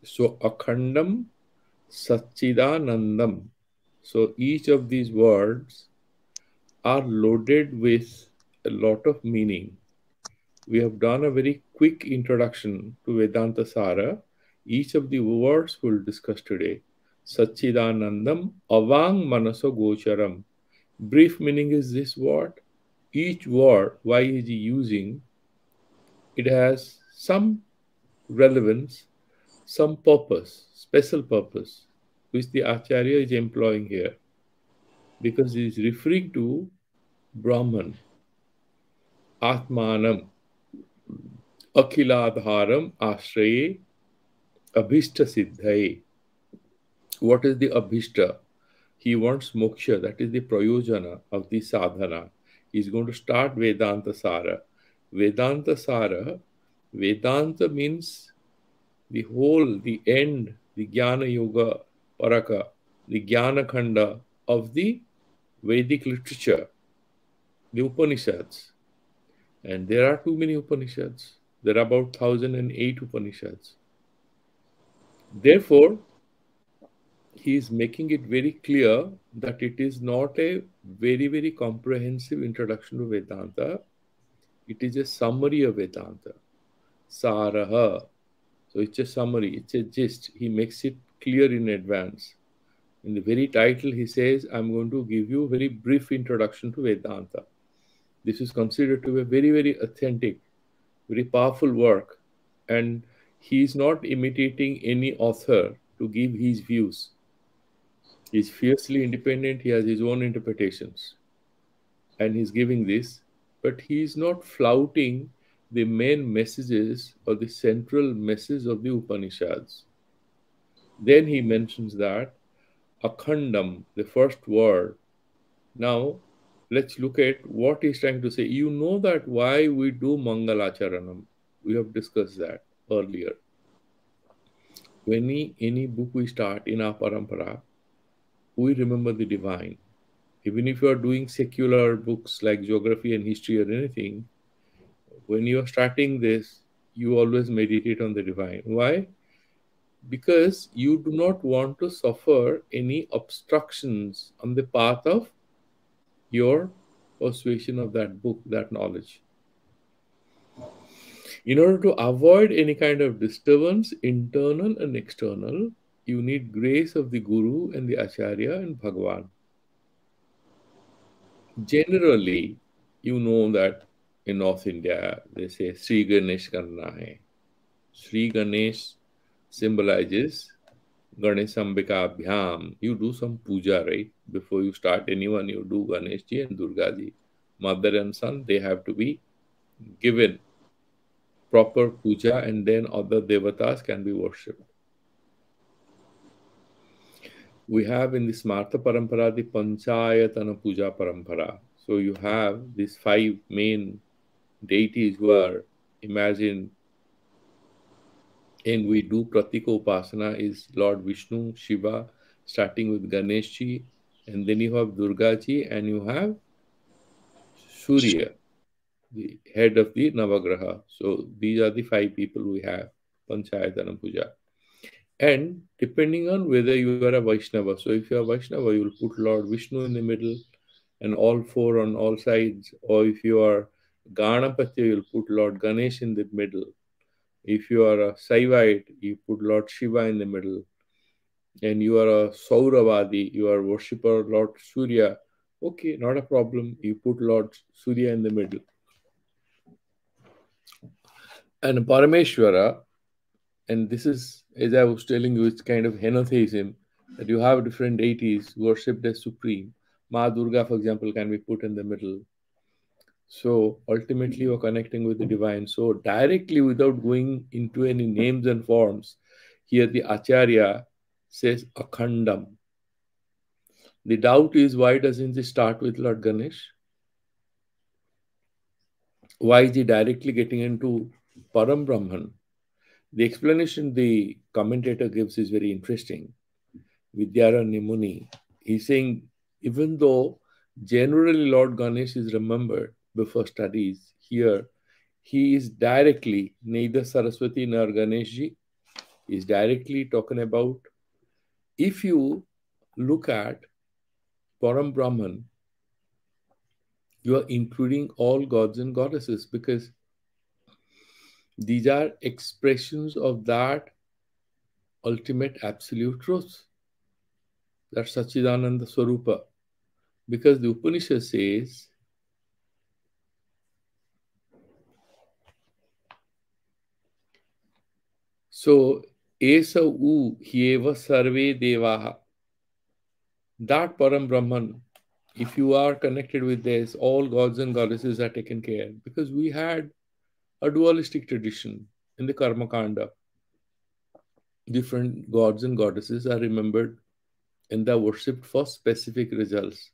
So Akhandam, Satchidanandam. So each of these words are loaded with a lot of meaning. We have done a very quick introduction to Vedantasara. Each of the words we'll discuss today. Satchidanandam, Avang Manaso Gocharam. Brief meaning is this word. Each word, why is he using? It has some relevance, some purpose, special purpose, which the Acharya is employing here, because he is referring to Brahman, Atmanam, Akhiladharam, Ashraye, Abhishta Siddhaye. What is the Abhishta? He wants moksha, that is the prayojana of the sadhana. He is going to start Vedantasara. Vedantasara, Vedanta means the whole, the end, the Jnana Yoga Paraka, the Jnana Khanda of the Vedic literature, the Upanishads. And there are too many Upanishads. There are about 1008 Upanishads. Therefore, he is making it very clear that it is not a very, very comprehensive introduction to Vedanta. It is a summary of Vedanta. Saraha. So it's a summary, it's a gist. He makes it clear in advance. In the very title, he says, I'm going to give you a very brief introduction to Vedanta. This is considered to be a very, very authentic, very powerful work. And he is not imitating any author to give his views. He is fiercely independent, he has his own interpretations. And he's giving this, but he is not flouting the main messages or the central message of the Upanishads. Then he mentions that Akhandam, the first word. Now, let's look at what he's trying to say. You know that why we do Mangalacharanam. We have discussed that earlier. When any book we start in our parampara, we remember the divine. Even if you are doing secular books like geography and history or anything, when you are starting this, you always meditate on the divine. Why? Because you do not want to suffer any obstructions on the path of your persuasion of that book, that knowledge. In order to avoid any kind of disturbance, internal and external, you need grace of the Guru and the Acharya and Bhagavan. Generally, you know that in North India, they say Sri Ganesh karna hai. Sri Ganesh symbolizes Ganesh Ambika Bhyam. You do some puja, right? Before you start anyone, you do Ganesh ji and Durga ji. Mother and son, they have to be given proper puja, and then other devatas can be worshipped. We have in the Smartha Parampara the Panchayatana Puja Parampara. So you have these five main deities who are imagined, and we do Pratika Upasana is Lord Vishnu, Shiva, starting with Ganeshji, and then you have Durgaji, and you have Surya, the head of the Navagraha. So these are the five people we have, Panchayatana Puja. And depending on whether you are a Vaishnava, so if you are Vaishnava, you will put Lord Vishnu in the middle and all four on all sides. Or if you are Ganapati, you will put Lord Ganesh in the middle. If you are a Saivite, you put Lord Shiva in the middle. And you are a Sauravadi, you are worshipper of Lord Surya. Okay, not a problem. You put Lord Surya in the middle. And Parameshwara, and this is, as I was telling you, it's kind of henotheism, that you have different deities worshipped as supreme. Ma Durga, for example, can be put in the middle. So ultimately, you're connecting with the divine. So directly, without going into any names and forms, here the Acharya says Akhandam. The doubt is, why doesn't he start with Lord Ganesh? Why is he directly getting into Param Brahman? The explanation the commentator gives is very interesting. Vidyaranya Muni, he's saying, even though generally Lord Ganesh is remembered before studies, here he is directly neither Saraswati nor Ganeshji, He's directly talking about, if you look at Param Brahman, you are including all gods and goddesses, because these are expressions of that ultimate absolute truth. That's Sachidananda Swarupa. Because the Upanishad says, so, Esa U Hyeva Sarve Devaha. That Param Brahman, if you are connected with this, all gods and goddesses are taken care. Because we had a dualistic tradition in the Karma Kanda. Different gods and goddesses are remembered and they are worshipped for specific results.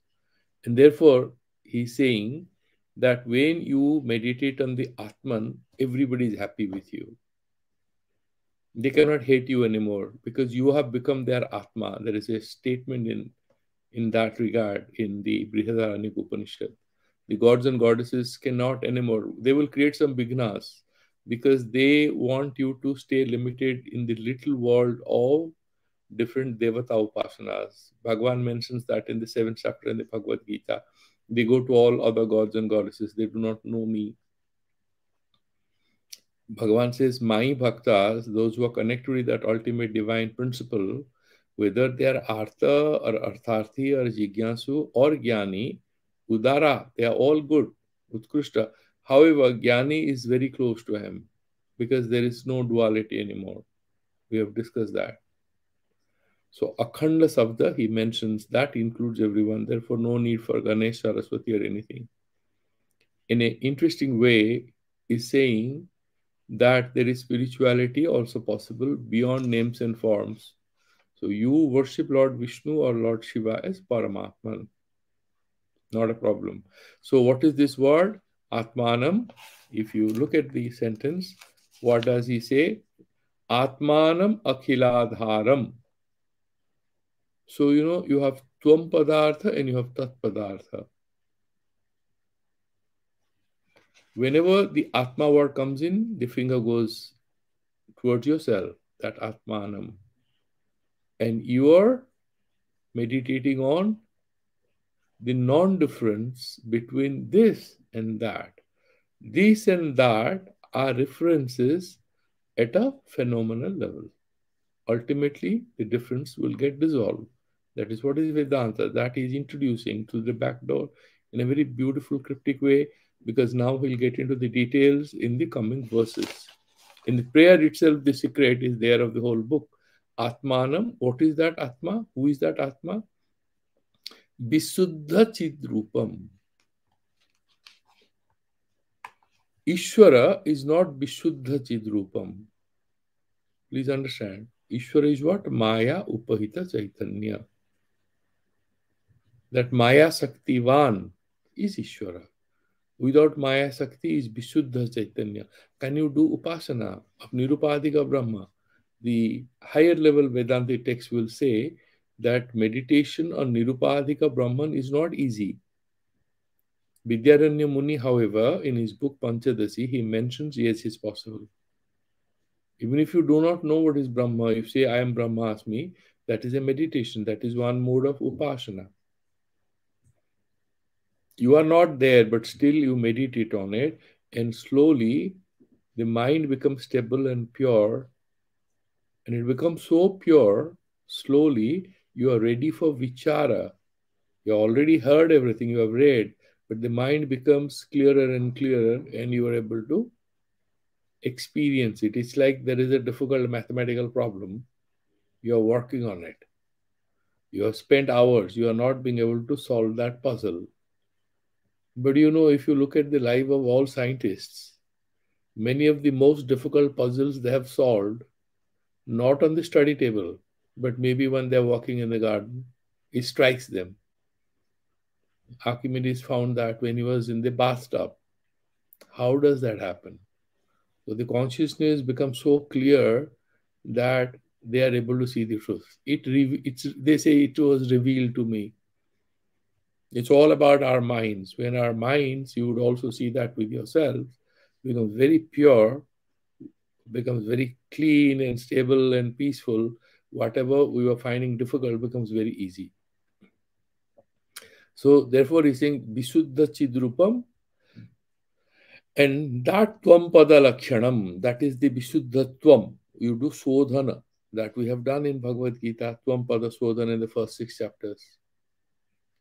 And therefore, he's saying that when you meditate on the Atman, everybody is happy with you. They cannot hate you anymore because you have become their Atma. There is a statement in that regard in the Brihadaranyaka Upanishad. The gods and goddesses cannot anymore. They will create some bignas because they want you to stay limited in the little world of different Devata Upasanas. Bhagavan mentions that in the 7th chapter in the Bhagavad Gita. They go to all other gods and goddesses. They do not know me. Bhagavan says, my bhaktas, those who are connected with that ultimate divine principle, whether they are artha or artharthi or jigyasu or jnani, udara, they are all good, utkrishta. However, jnani is very close to him because there is no duality anymore. We have discussed that. So, akhanda sabda, he mentions that includes everyone. Therefore, no need for Ganesh, Saraswati or anything. In an interesting way, is saying that there is spirituality also possible beyond names and forms. So you worship Lord Vishnu or Lord Shiva as Paramatman. Not a problem. So what is this word? Atmanam. If you look at the sentence, what does he say? Atmanam akhiladharam. So you have Tvam Padartha and you have Tat Padartha. Whenever the Atma word comes in, the finger goes towards yourself, that Atmanam. And you are meditating on the non-difference between this and that. This and that are references at a phenomenal level. Ultimately, the difference will get dissolved. That is what is Vedanta. That is introducing to the back door in a very beautiful, cryptic way, because now we'll get into the details in the coming verses. In the prayer itself, the secret is there of the whole book. Atmanam, what is that Atma? Who is that Atma? Visuddha Chidrupam. Ishvara is not Vishuddha Chidrupam. Please understand. Ishvara is what? Maya Upahita Chaitanya. That Maya Saktivan is Ishvara. Without Maya Sakti is Vishuddha Chaitanya. Can you do Upasana of Nirupadika Brahma? The higher level Vedanta text will say that meditation on Nirupadika Brahman is not easy. Vidyaranya Muni, however, in his book Panchadasi, he mentions, yes, it's possible. Even if you do not know what is Brahma, if you say, I am Brahmasmi, that is a meditation. That is one mode of Upasana. You are not there, but still you meditate on it, and slowly the mind becomes stable and pure. And it becomes so pure, slowly you are ready for vichara. You already heard everything you have read, but the mind becomes clearer and clearer, and you are able to experience it. It's like there is a difficult mathematical problem. You are working on it. You have spent hours. You are not being able to solve that puzzle. But if you look at the life of all scientists, many of the most difficult puzzles they have solved, not on the study table, but maybe when they're walking in the garden, it strikes them. Archimedes found that when he was in the bathtub. How does that happen? So the consciousness becomes so clear that they are able to see the truth. They say it was revealed to me. It's all about our minds. When our minds, you would also see that with yourself, become very pure, becomes very clean and stable and peaceful. Whatever we were finding difficult becomes very easy. So therefore he's saying Visuddha Chidrupam, and that Tvam Pada Lakshanam, that is the Visuddha Tvam. You do Sodhana, that we have done in Bhagavad Gita, Tvam Pada Sodhana in the first 6 chapters.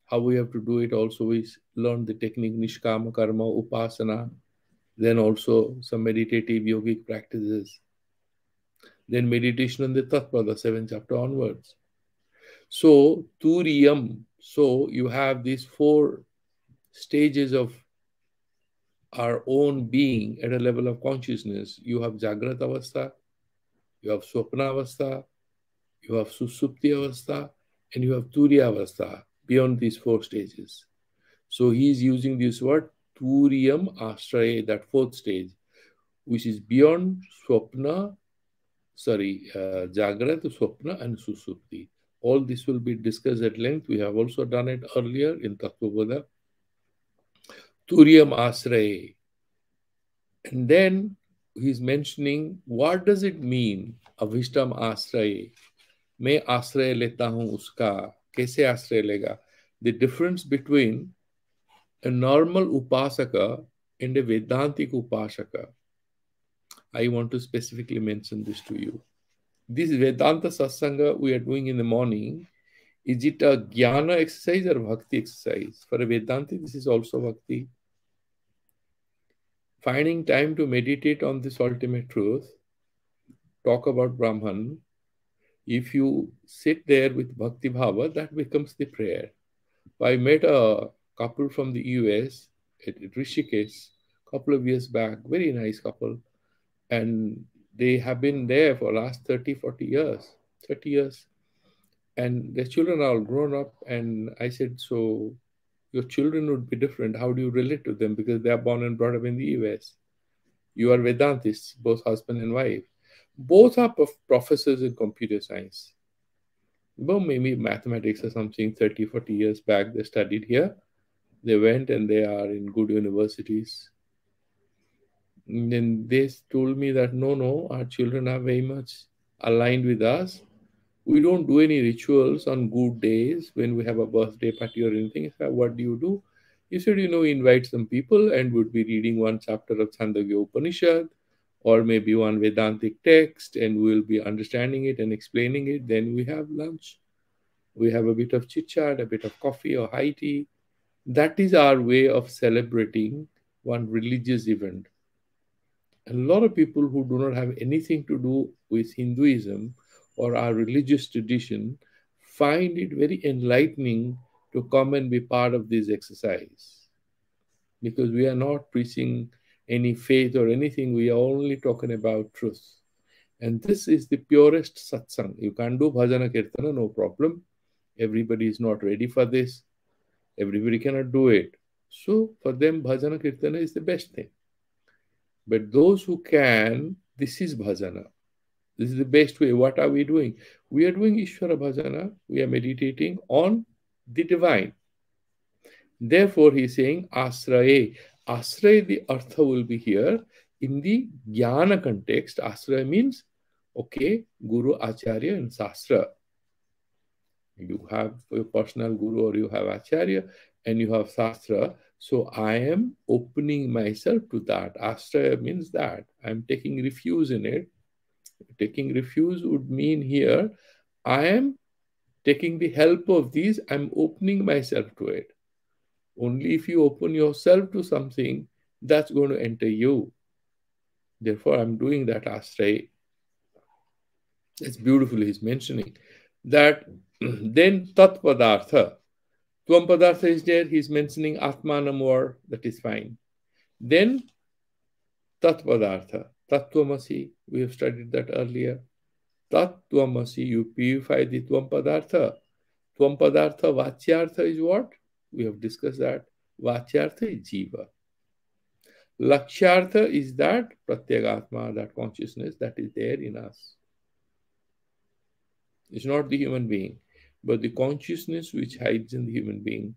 How we have to do it also, we learn the technique Nishkama Karma, Upasana, then also some meditative yogic practices, then meditation on the Tatpada, 7th chapter onwards. So, Turiyam, so you have these 4 stages of our own being at a level of consciousness. You have Jagrat Avastha, you have Swapna Avastha, you have Susupti Avastha, and you have Turiya Avastha beyond these 4 stages. So he is using this word Turiyam Ashray, that 4th stage, which is beyond Jagrat, Swapna, and Susupti. All this will be discussed at length. We have also done it earlier in Tattvabodha. Turiyam Ashray. And then he's mentioning what does it mean, Avishtam Ashray. मैं आश्रय लेता हूं उसका, कैसे आश्रय लेगा? The difference between a normal upasaka and a Vedantic upasaka. I want to specifically mention this to you. This Vedanta Satsanga we are doing in the morning, is it a Jnana exercise or Bhakti exercise? For a Vedanti, this is also Bhakti. Finding time to meditate on this ultimate truth, talk about Brahman. If you sit there with Bhakti Bhava, that becomes the prayer. I met a couple from the US at Rishikesh a couple of years back, very nice couple. And they have been there for the last 30, 40 years, 30 years. And their children are all grown up. And I said, so your children would be different. How do you relate to them? Because they are born and brought up in the US. You are Vedantists, both husband and wife. Both are professors in computer science. Well, maybe mathematics or something, 30, 40 years back, they studied here. They went and they are in good universities. And then they told me that no, our children are very much aligned with us. We don't do any rituals on good days when we have a birthday party or anything. So what do you do? He said, invite some people and would be reading one chapter of Chandogya Upanishad or maybe one Vedantic text, and we'll be understanding it and explaining it. Then we have lunch. We have a bit of chit chat, a bit of coffee or high tea. That is our way of celebrating one religious event. A lot of people who do not have anything to do with Hinduism or our religious tradition find it very enlightening to come and be part of this exercise, because we are not preaching any faith or anything. We are only talking about truth. And this is the purest satsang. You can do bhajana kirtana, no problem. Everybody is not ready for this. Everybody cannot do it. So for them, bhajana kirtana is the best thing. But those who can, this is bhajana. This is the best way. What are we doing? We are doing Ishvara bhajana. We are meditating on the divine. Therefore, he is saying asraye. Asraye, the artha will be here. In the jnana context, asraye means, okay, guru, acharya, and sastra. You have your personal guru or you have acharya and you have sastra. So I am opening myself to that. Ashraya means that I'm taking refuge in it. Taking refuge would mean here I am taking the help of these. I'm opening myself to it. Only if you open yourself to something, that's going to enter you. Therefore, I'm doing that ashraya. It's beautiful. He's mentioning that. Then tat padartha. Tvam padartha is there. He's mentioning atmanam more. That is fine. Then tat padartha. Tattvamasi. We have studied that earlier. Tattvamasi. You purify the tvam padartha. Tvam padartha vachyartha is what? We have discussed that. Vachyartha is jiva. Lakshyartha is that pratyagatma, that consciousness that is there in us. It's not the human being, but the consciousness which hides in the human being,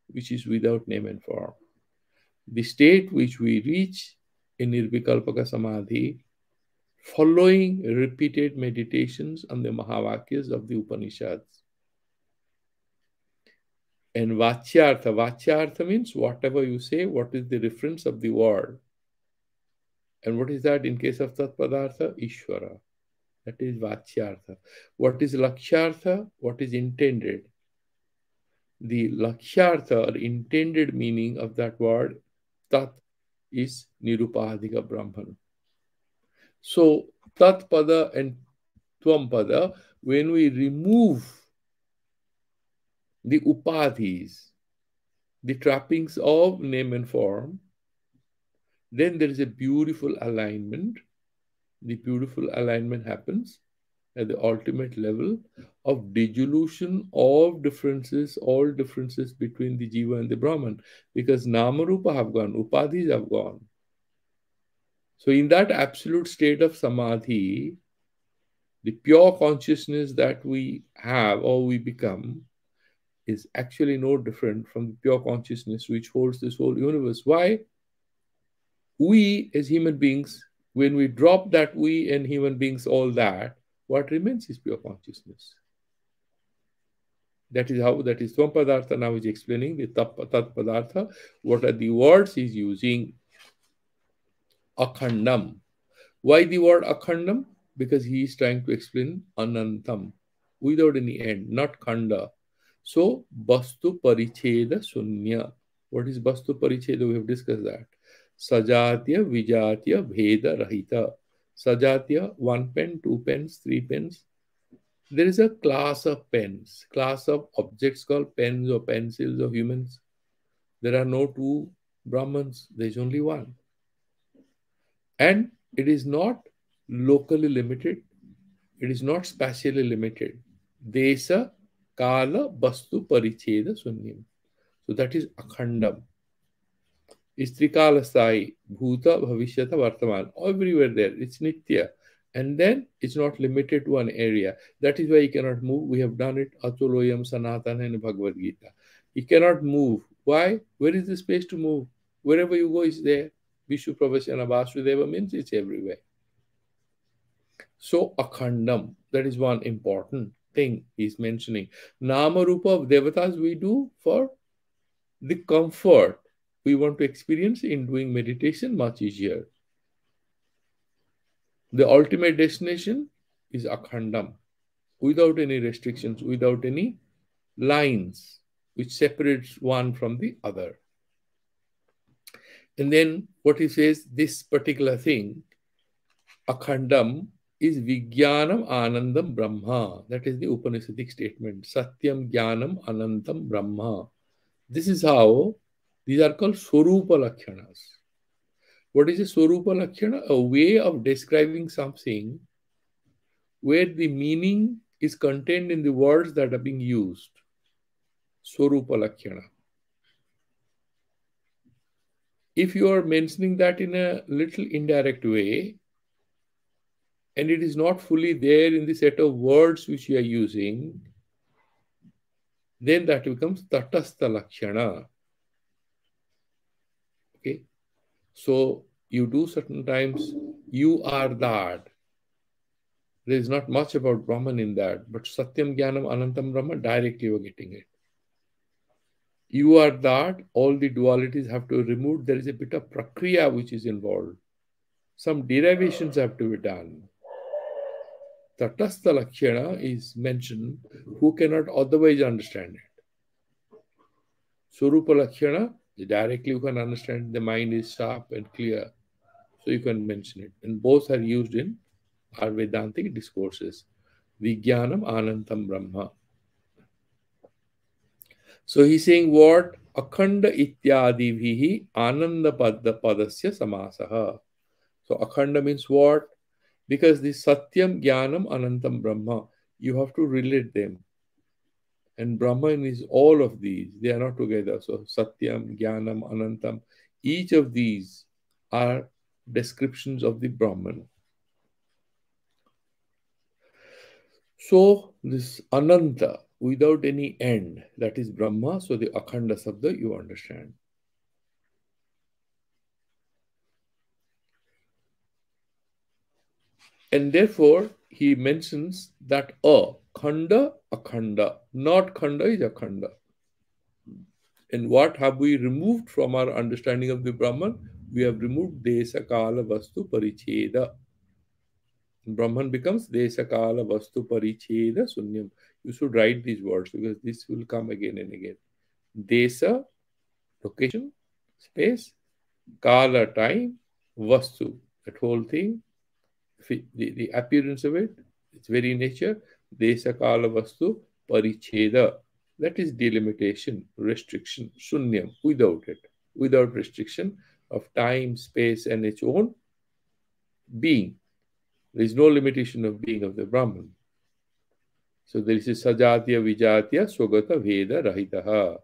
which is without name and form. The state which we reach in Nirvikalpaka Samadhi following repeated meditations on the Mahavakyas of the Upanishads. And Vachyartha means whatever you say, what is the reference of the word. And what is that in case of Tat Padartha? Ishvara. That is Vachyartha. What is Lakshyartha? What is intended? The Lakshyartha or intended meaning of that word, Tat, is Nirupadhika Brahman. So, Tat Pada and Tvam Pada, when we remove the upadhis, the trappings of name and form, then there is a beautiful alignment. The beautiful alignment happens at the ultimate level of dissolution of differences, all differences between the Jiva and the Brahman, because Namarupa have gone, Upadhis have gone. So, in that absolute state of Samadhi, the pure consciousness that we have or we become is actually no different from the pure consciousness which holds this whole universe. Why? We as human beings, when we drop that we and human beings, all that, what remains is pure consciousness. That is how, that is Tvam Padartha now is explaining the Tat Padartha. What are the words he's using? Akhandam. Why the word Akhandam? Because he is trying to explain Anantam, without any end, not Khanda. So, Bastu Paricheda Sunya. What is Bastu Paricheda? We have discussed that. Sajatya, Vijatya, Bheda Rahita. Sajatya, 1 pen, 2 pens, 3 pens. There is a class of pens, class of objects called pens or pencils of humans. There are no 2 Brahmans, there is only one. And it is not locally limited, it is not spatially limited. Desa, Kala, Bastu, Paricheda, Sunyam. So that is Akhandam. Istrikala Sai, Bhuta, Bhavishyata, Vartaman. Everywhere there, it's Nitya. And then it's not limited to one area. That is why you cannot move. We have done it. Atuloyam Sanatana in Bhagavad Gita. You cannot move. Why? Where is the space to move? Wherever you go is there. Vishu Pravasana Vasudeva means it's everywhere. So Akhandam, that is one important thing he's mentioning. Nama Rupa of Devatas we do for the comfort we want to experience in doing meditation much easier. The ultimate destination is Akhandam, without any restrictions, without any lines which separates one from the other. And then what he says, this particular thing, Akhandam, is Vijnanam Anandam Brahma. That is the Upanishadic statement. Satyam Jnanam Anantam Brahma. This is how these are called Swarupa Lakshanas. What is a Swarupa Lakshana? A way of describing something where the meaning is contained in the words that are being used. Swarupa Lakshana. If you are mentioning that in a little indirect way, and it is not fully there in the set of words which you are using, then that becomes Tatastha Lakshana. Okay? So, you do certain times, you are that. There is not much about Brahman in that, but Satyam Jnanam Anantam Brahma, directly you are getting it. You are that, all the dualities have to be removed. There is a bit of prakriya which is involved. Some derivations have to be done. Tatastha Lakshana is mentioned, who cannot otherwise understand it. Swarupa Lakshana, directly you can understand, the mind is sharp and clear, so you can mention it. And both are used in our Vedantic discourses. Vijnanam Anantam Brahma. So he's saying what? Akhanda ityadi vihi ananda padasya samasaha. So akhanda means what? Because the satyam jnanam anantam brahma, you have to relate them. And Brahman is all of these. They are not together. So satyam, jnanam, anantam. Each of these are descriptions of the Brahman. So this ananta, without any end, that is Brahma. So the akhanda sabda you understand. And therefore, he mentions that khanda, akhanda, not khanda is akhanda. And what have we removed from our understanding of the Brahman? We have removed desa kala vastu paricheda. Brahman becomes desa kala vastu paricheda sunyam. You should write these words because this will come again and again. Desa, location, space, kala, time, vastu, that whole thing, the appearance of it, its very nature, desa kala vastu paricheda. That is delimitation, restriction, sunyam, without it, without restriction of time, space, and its own being. There is no limitation of being of the Brahman. So there is a sajatya vijatya swagata veda rahitaha.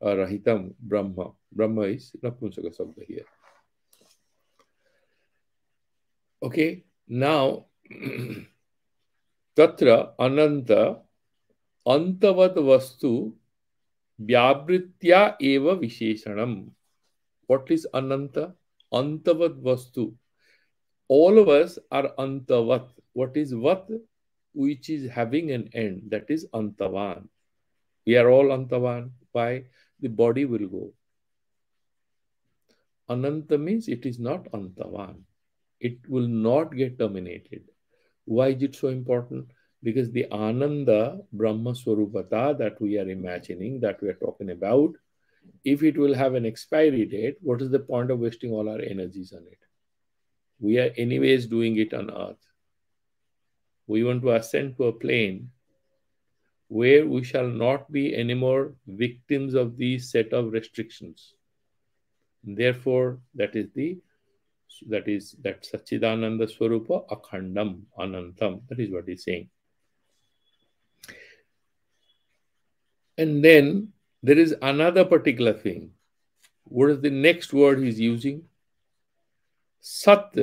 Rahitam Brahma. Brahma is Napunsaka Sabda here. Okay, now Tatra Ananta Antavad Vastu Vyabritya Eva Visheshanam. What is Ananta? Antavad Vastu. All of us are Antavat. What is Vat? Which is having an end. That is Antavan. We are all Antavan. Why? The body will go. Ananta means it is not Antavan. It will not get terminated. Why is it so important? Because the Ananda Brahma Swarupata that we are imagining, that we are talking about, if it will have an expiry date, what is the point of wasting all our energies on it? We are anyways doing it on earth. We want to ascend to a plane where we shall not be anymore victims of these set of restrictions. Therefore, that Sachidananda Swarupa Akhandam Anantam. That is what he's saying. And then there is another particular thing. What is the next word he's using? Sat.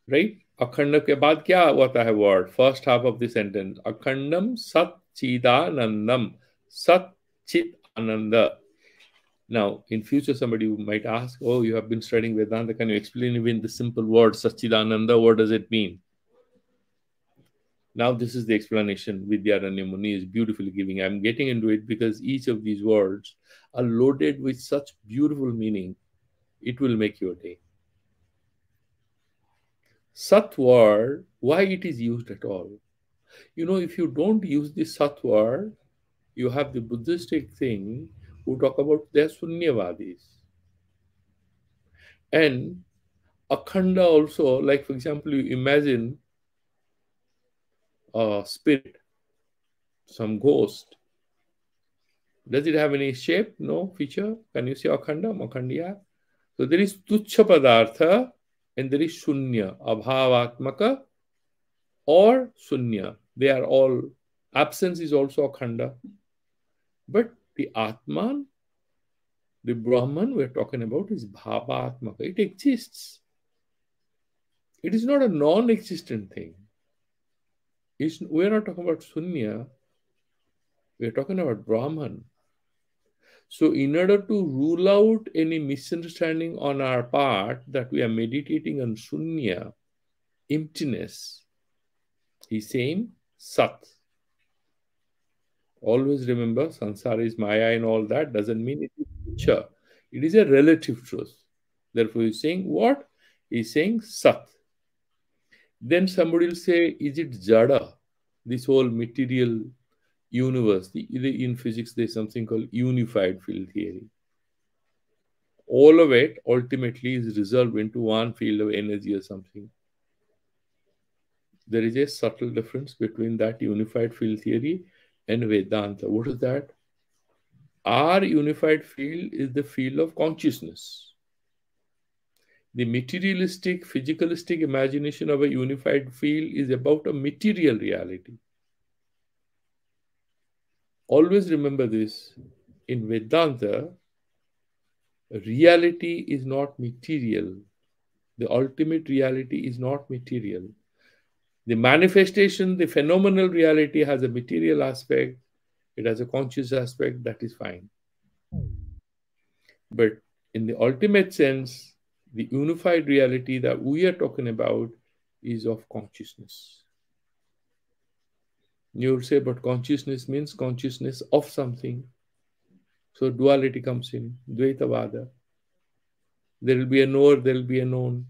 Right? Akhanda ke baad kya hota hai word? First half of the sentence. Akhandam Sat Chidanandam. Sat Chit Ananda. Now, in future, somebody might ask, oh, you have been studying Vedanta. Can you explain even the simple word Satchidananda? What does it mean? Now, this is the explanation Vidyaranya Muni is beautifully giving. I'm getting into it because each of these words are loaded with such beautiful meaning. It will make your day. Sat word, why it is used at all? You know, if you don't use the Sat word, you have the Buddhistic thing who talk about their Sunyavadis. And Akhanda also, like for example, you imagine a spirit, some ghost. Does it have any shape? No feature? Can you see Akhanda, Makhandiya? So there is Tuchha Padartha and there is Shunya, Abhavatmaka or Shunya. They are all, absence is also Akhanda. But the Atman, the Brahman we're talking about is Bhavaatmaka. It exists. It is not a non-existent thing. We're not talking about Sunya. We're talking about Brahman. So in order to rule out any misunderstanding on our part that we are meditating on Sunya, emptiness, he's saying Sat. Always remember, Sansara is Maya and all that doesn't mean it is future. It is a relative truth. Therefore, he's saying what? He's saying Sat. Then somebody will say, is it Jada? This whole material universe. In physics, there's something called unified field theory. All of it ultimately is resolved into one field of energy or something. There is a subtle difference between that unified field theory and Vedanta. What is that? Our unified field is the field of consciousness. The materialistic, physicalistic imagination of a unified field is about a material reality. Always remember this. In Vedanta, reality is not material. The ultimate reality is not material. The manifestation, the phenomenal reality has a material aspect, it has a conscious aspect, that is fine. But in the ultimate sense, the unified reality that we are talking about is of consciousness. You would say, but consciousness means consciousness of something. So duality comes in, Dvaitavada. There will be a knower, there will be a known.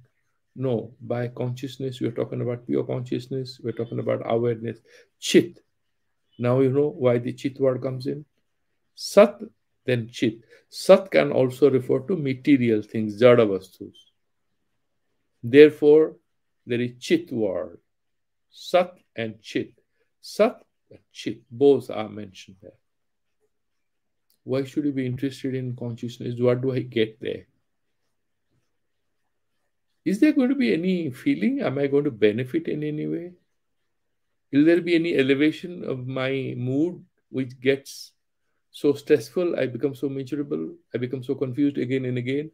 No, by consciousness, we're talking about pure consciousness, we're talking about awareness. Chit. Now you know why the chit word comes in. Sat, then chit. Sat can also refer to material things, jada vastus. Therefore, there is chit word. Sat and chit. Sat and chit, both are mentioned there. Why should you be interested in consciousness? What do I get there? Is there going to be any feeling? Am I going to benefit in any way? Will there be any elevation of my mood which gets so stressful? I become so miserable. I become so confused again and again.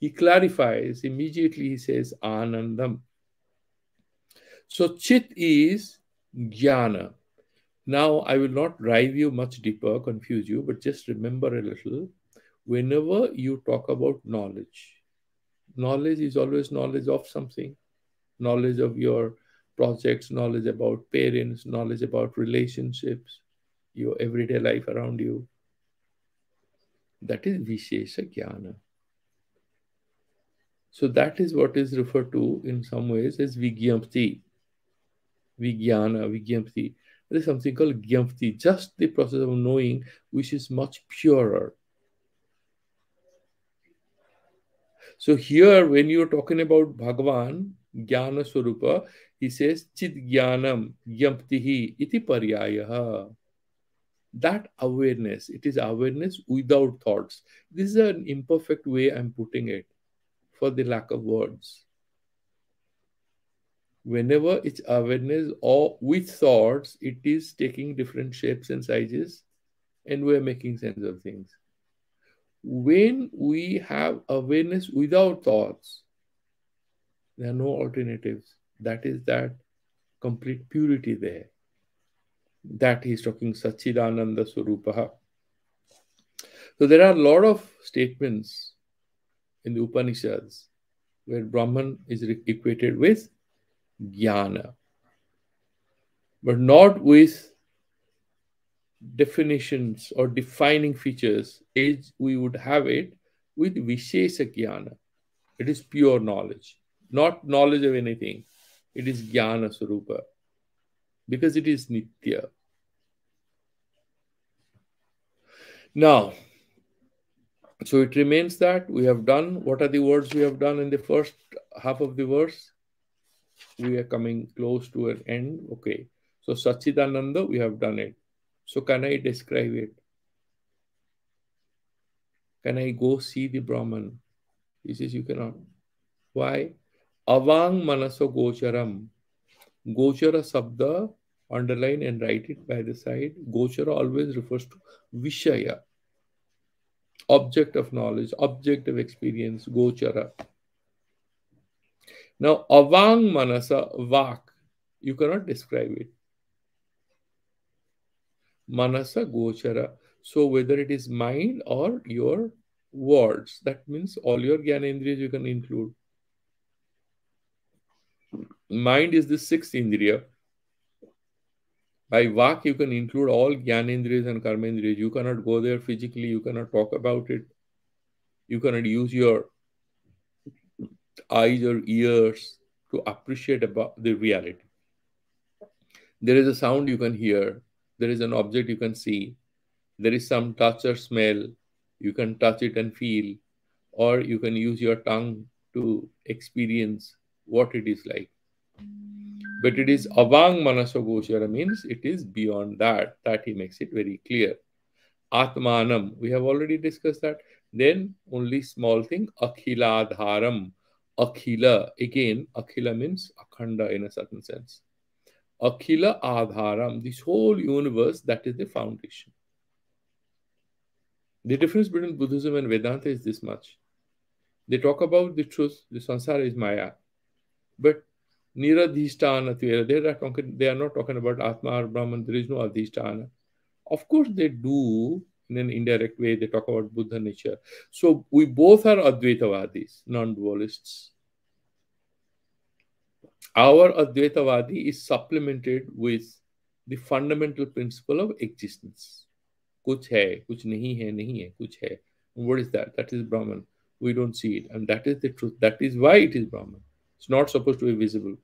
He clarifies immediately. He says, Anandam. So, Chit is Jnana. Now, I will not drive you much deeper, confuse you, but just remember a little. Whenever you talk about knowledge, knowledge is always knowledge of something, knowledge of your projects, knowledge about parents, knowledge about relationships, your everyday life around you. That is Vishesha Jnana. So that is what is referred to in some ways as Vigyamti. Vijnana, Vigyamti. There is something called Gyamti, just the process of knowing which is much purer. So here, when you're talking about Bhagavan, Jnana Swarupa, he says, Chit Jnanam Gyamtihi iti paryayaha. That awareness, it is awareness without thoughts. This is an imperfect way I'm putting it for the lack of words. Whenever it's awareness or with thoughts, it is taking different shapes and sizes, and we're making sense of things. When we have awareness without thoughts, there are no alternatives. That is that complete purity there. That he's talking Sachidananda Swarupaha. So there are a lot of statements in the Upanishads where Brahman is equated with Jnana, but not with definitions or defining features as we would have it with Vishesha Jnana. It is pure knowledge, not knowledge of anything. It is Jnana Swarupa because it is Nitya. Now, so it remains that we have done, what are the words we have done in the first half of the verse? We are coming close to an end. Okay. So Sachidananda, we have done it. So can I describe it? Can I go see the Brahman? He says you cannot. Why? Avang manaso gocharam. Gochara sabda, underline and write it by the side. Gochara always refers to Vishaya. Object of knowledge, object of experience, gochara. Now, avang manasa, vak, you cannot describe it. Manasa gochara. So, whether it is mind or your words, that means all your gyanendriyas you can include. Mind is the sixth indriya. By vak, you can include all gyanendriyas and karmendriyas. You cannot go there physically, you cannot talk about it. You cannot use your eyes or ears to appreciate about the reality. There is a sound you can hear, there is an object you can see, there is some touch or smell, you can touch it and feel, or you can use your tongue to experience what it is like. But it is avang manasogochara means it is beyond that. That he makes it very clear. Atmanam, we have already discussed that. Then only small thing, akhiladharam. Akhila, again, akhila means akhanda in a certain sense. Akhila adharam, this whole universe, that is the foundation. The difference between Buddhism and Vedanta is this much. They talk about the truth, the sansara is Maya. But niradhisthana, they are not talking about Atma or Brahman, there is no adhisthana. Of course, they do in an indirect way, they talk about Buddha nature. So we both are Advaitavadis, non-dualists. Our Advaitavadi is supplemented with the fundamental principle of existence. Kuch hai, kuch nahi hai, kuch hai. What is that? That is Brahman. We don't see it. And that is the truth. That is why it is Brahman. It's not supposed to be visible.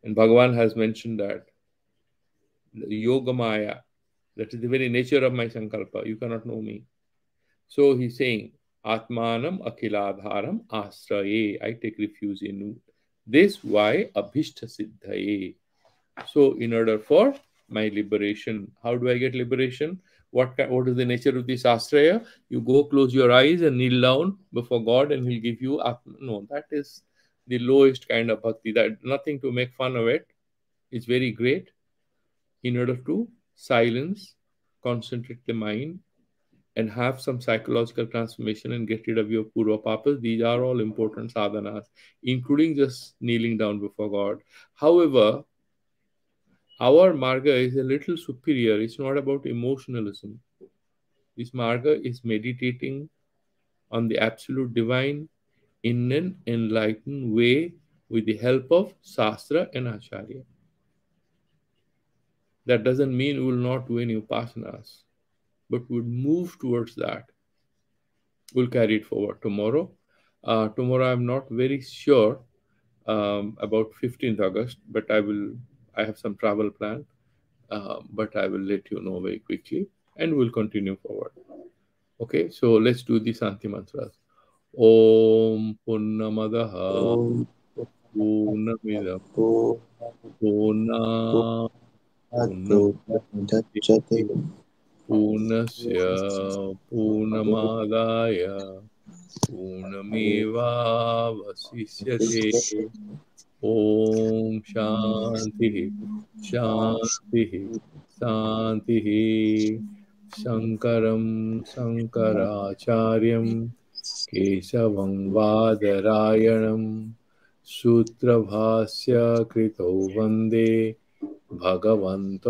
And Bhagavan has mentioned that Yoga Maya, that is the very nature of my Sankalpa. You cannot know me. So he's saying, Atmanam Akhiladharam Asraye. I take refuge in you. This why Abhishta Siddhaye. So, in order for my liberation, how do I get liberation? What is the nature of this Asraya? You go close your eyes and kneel down before God, and He'll give you Atma. No, that is the lowest kind of bhakti. That nothing to make fun of it. It's very great. In order to silence, concentrate the mind, and have some psychological transformation and get rid of your purva papas. These are all important sadhanas, including just kneeling down before God. However, our marga is a little superior. It's not about emotionalism. This marga is meditating on the absolute divine in an enlightened way with the help of Sastra and Acharya. That doesn't mean we will not do any upasanas, but we'll move towards that. We'll carry it forward tomorrow. Tomorrow, I'm not very sure about 15th August, but I will. I have some travel plan, but I will let you know very quickly, and we'll continue forward. Okay, so let's do the Santi mantras. Om Purnamadaha Om Purnamidam Purnamado Purna Dachyate Purnamudachyate Purnasya Purnamadaya Purnameva Vasishyate. Om Shanti Shanti Santi. Shankaram Shankaracharyam Keshavam Vadarayanam Sutrabhasya Krito Vande Bhagavanto